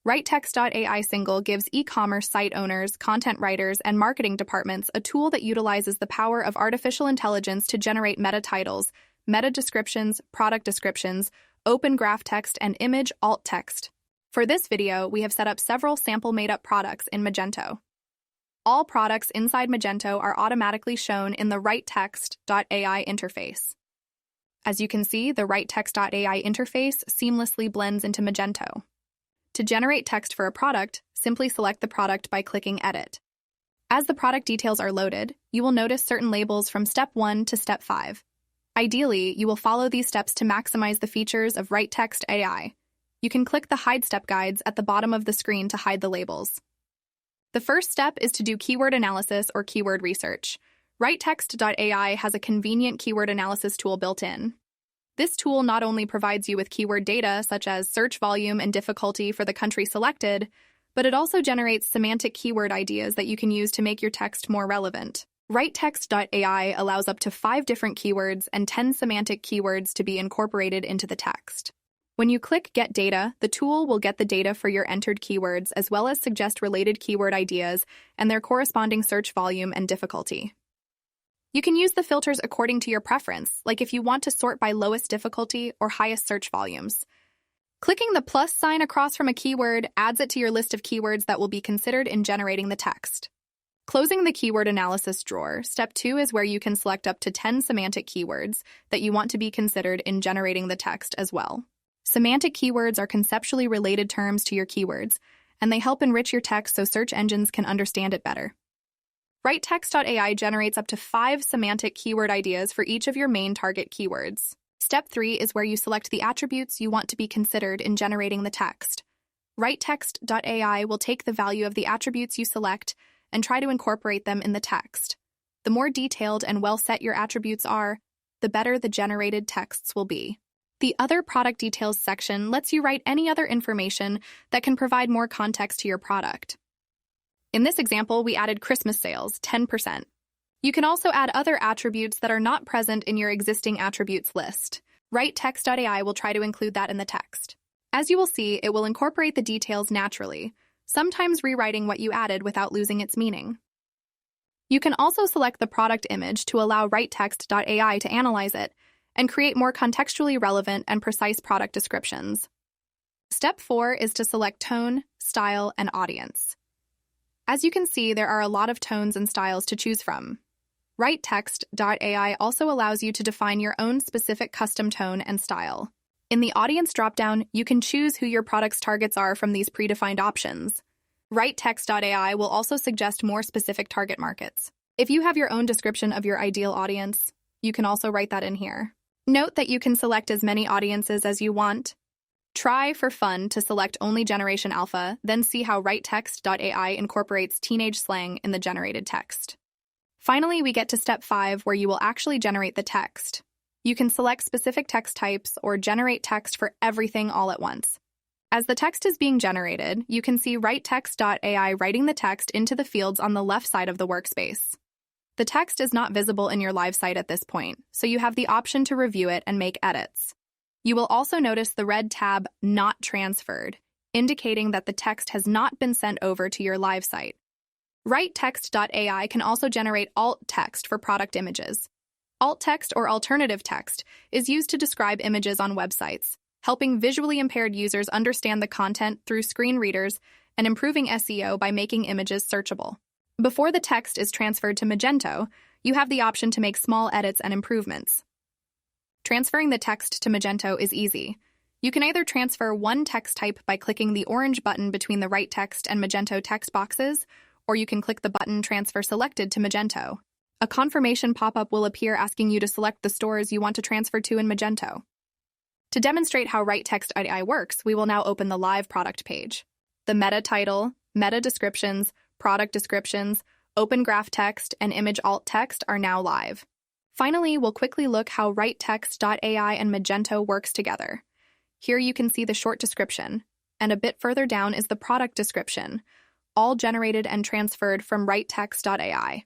WriteText.ai Single gives e-commerce site owners, content writers, and marketing departments a tool that utilizes the power of artificial intelligence to generate meta titles, meta descriptions, product descriptions, open graph text, and image alt text. For this video, we have set up several sample made-up products in Magento. All products inside Magento are automatically shown in the WriteText.ai interface. As you can see, the WriteText.ai interface seamlessly blends into Magento. To generate text for a product, simply select the product by clicking Edit. As the product details are loaded, you will notice certain labels from Step 1 to Step 5. Ideally, you will follow these steps to maximize the features of WriteText.ai. You can click the Hide Step guides at the bottom of the screen to hide the labels. The first step is to do keyword analysis or keyword research. WriteText.ai has a convenient keyword analysis tool built in. This tool not only provides you with keyword data such as search volume and difficulty for the country selected, but it also generates semantic keyword ideas that you can use to make your text more relevant. WriteText.ai allows up to 5 different keywords and 10 semantic keywords to be incorporated into the text. When you click Get Data, the tool will get the data for your entered keywords as well as suggest related keyword ideas and their corresponding search volume and difficulty. You can use the filters according to your preference, like if you want to sort by lowest difficulty or highest search volumes. Clicking the plus sign across from a keyword adds it to your list of keywords that will be considered in generating the text. Closing the keyword analysis drawer, Step 2 is where you can select up to 10 semantic keywords that you want to be considered in generating the text as well. Semantic keywords are conceptually related terms to your keywords, and they help enrich your text so search engines can understand it better. WriteText.ai generates up to 5 semantic keyword ideas for each of your main target keywords. Step 3 is where you select the attributes you want to be considered in generating the text. WriteText.ai will take the value of the attributes you select and try to incorporate them in the text. The more detailed and well set your attributes are, the better the generated texts will be. The Other Product Details section lets you write any other information that can provide more context to your product. In this example, we added Christmas sales, 10%. You can also add other attributes that are not present in your existing attributes list. WriteText.ai will try to include that in the text. As you will see, it will incorporate the details naturally, sometimes rewriting what you added without losing its meaning. You can also select the product image to allow WriteText.ai to analyze it and create more contextually relevant and precise product descriptions. Step 4 is to select tone, style, and audience. As you can see, there are a lot of tones and styles to choose from. WriteText.ai also allows you to define your own specific custom tone and style. In the audience dropdown, you can choose who your product's targets are from these predefined options. WriteText.ai will also suggest more specific target markets. If you have your own description of your ideal audience, you can also write that in here. Note that you can select as many audiences as you want. Try for fun to select only Generation Alpha, then see how WriteText.ai incorporates teenage slang in the generated text. Finally, we get to Step 5, where you will actually generate the text. You can select specific text types or generate text for everything all at once. As the text is being generated, you can see WriteText.ai writing the text into the fields on the left side of the workspace. The text is not visible in your live site at this point, so you have the option to review it and make edits. You will also notice the red tab Not Transferred, indicating that the text has not been sent over to your live site. WriteText.ai can also generate alt text for product images. Alt text or alternative text is used to describe images on websites, helping visually impaired users understand the content through screen readers and improving SEO by making images searchable. Before the text is transferred to Magento, you have the option to make small edits and improvements. Transferring the text to Magento is easy. You can either transfer one text type by clicking the orange button between the WriteText and Magento text boxes, or you can click the button Transfer Selected to Magento. A confirmation pop-up will appear asking you to select the stores you want to transfer to in Magento. To demonstrate how WriteText.ai works, we will now open the live product page. The meta title, meta descriptions, product descriptions, open graph text, and image alt text are now live. Finally, we'll quickly look how WriteText.ai and Magento works together. Here you can see the short description, and a bit further down is the product description, all generated and transferred from WriteText.ai.